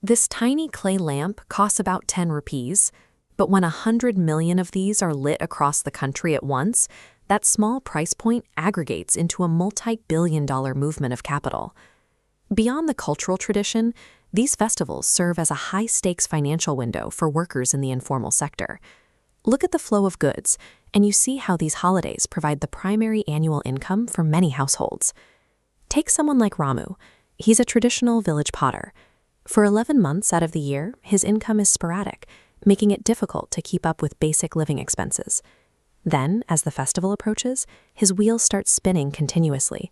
This tiny clay lamp costs about 10 rupees, but when 100 million of these are lit across the country at once, that small price point aggregates into a multi-billion-dollar movement of capital. Beyond the cultural tradition, these festivals serve as a high-stakes financial window for workers in the informal sector. Look at the flow of goods, and you see how these holidays provide the primary annual income for many households. Take someone like Ramu. He's a traditional village potter. For 11 months out of the year, his income is sporadic, making it difficult to keep up with basic living expenses. Then, as the festival approaches, his wheels start spinning continuously.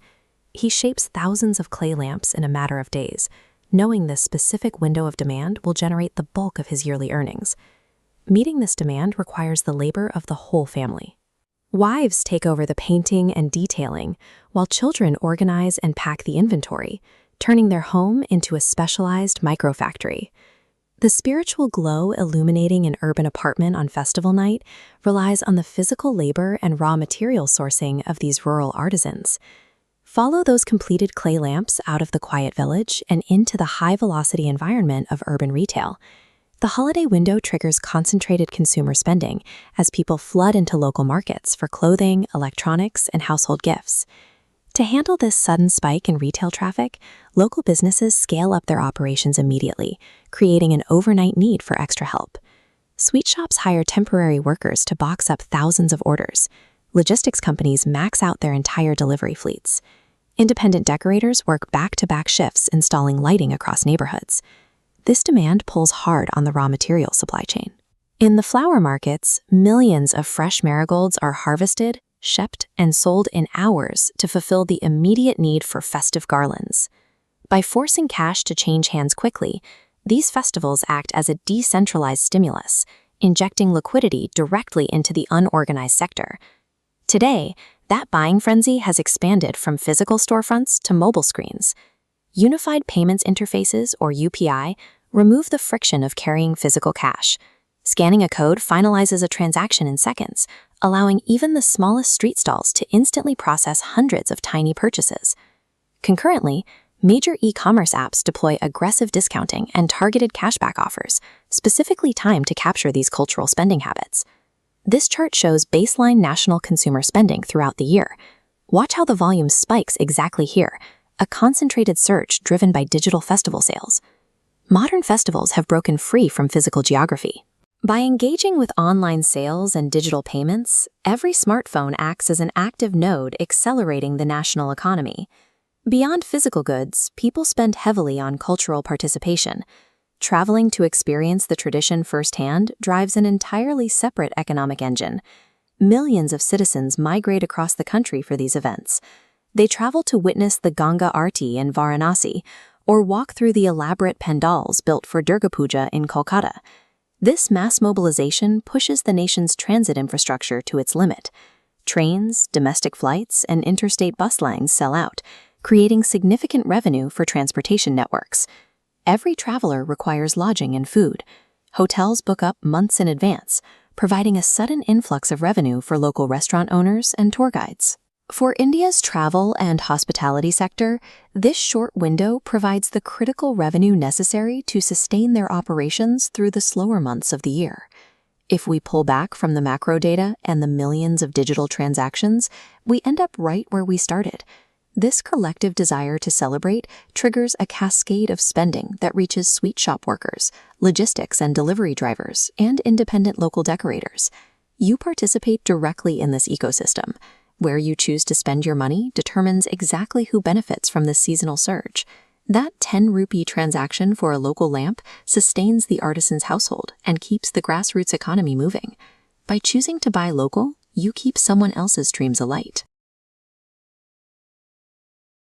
He shapes thousands of clay lamps in a matter of days, knowing this specific window of demand will generate the bulk of his yearly earnings. Meeting this demand requires the labor of the whole family. Wives take over the painting and detailing, while children organize and pack the inventory, turning their home into a specialized microfactory. The spiritual glow illuminating an urban apartment on festival night relies on the physical labor and raw material sourcing of these rural artisans. Follow those completed clay lamps out of the quiet village and into the high-velocity environment of urban retail. The holiday window triggers concentrated consumer spending as people flood into local markets for clothing, electronics, and household gifts. To handle this sudden spike in retail traffic, local businesses scale up their operations immediately, creating an overnight need for extra help. Sweet shops hire temporary workers to box up thousands of orders. Logistics companies max out their entire delivery fleets. Independent decorators work back-to-back shifts installing lighting across neighborhoods. This demand pulls hard on the raw material supply chain. In the flower markets, millions of fresh marigolds are harvested, shipped, and sold in hours to fulfill the immediate need for festive garlands. By forcing cash to change hands quickly, these festivals act as a decentralized stimulus, injecting liquidity directly into the unorganized sector. Today, that buying frenzy has expanded from physical storefronts to mobile screens. Unified Payments Interfaces, or UPI, remove the friction of carrying physical cash. Scanning a code finalizes a transaction in seconds, allowing even the smallest street stalls to instantly process hundreds of tiny purchases. Concurrently, major e-commerce apps deploy aggressive discounting and targeted cashback offers, specifically timed to capture these cultural spending habits. This chart shows baseline national consumer spending throughout the year. Watch how the volume spikes exactly here, a concentrated surge driven by digital festival sales. Modern festivals have broken free from physical geography. By engaging with online sales and digital payments, every smartphone acts as an active node accelerating the national economy. Beyond physical goods, people spend heavily on cultural participation. Traveling to experience the tradition firsthand drives an entirely separate economic engine. Millions of citizens migrate across the country for these events. They travel to witness the Ganga Aarti in Varanasi or walk through the elaborate pandals built for Durga Puja in Kolkata. This mass mobilization pushes the nation's transit infrastructure to its limit. Trains, domestic flights, and interstate bus lines sell out, creating significant revenue for transportation networks. Every traveler requires lodging and food. Hotels book up months in advance, providing a sudden influx of revenue for local restaurant owners and tour guides. For India's travel and hospitality sector, this short window provides the critical revenue necessary to sustain their operations through the slower months of the year. If we pull back from the macro data and the millions of digital transactions, we end up right where we started. This collective desire to celebrate triggers a cascade of spending that reaches sweet shop workers, logistics and delivery drivers, and independent local decorators. You participate directly in this ecosystem. Where you choose to spend your money determines exactly who benefits from this seasonal surge. That 10 rupee transaction for a local lamp sustains the artisan's household and keeps the grassroots economy moving. By choosing to buy local, you keep someone else's dreams alight.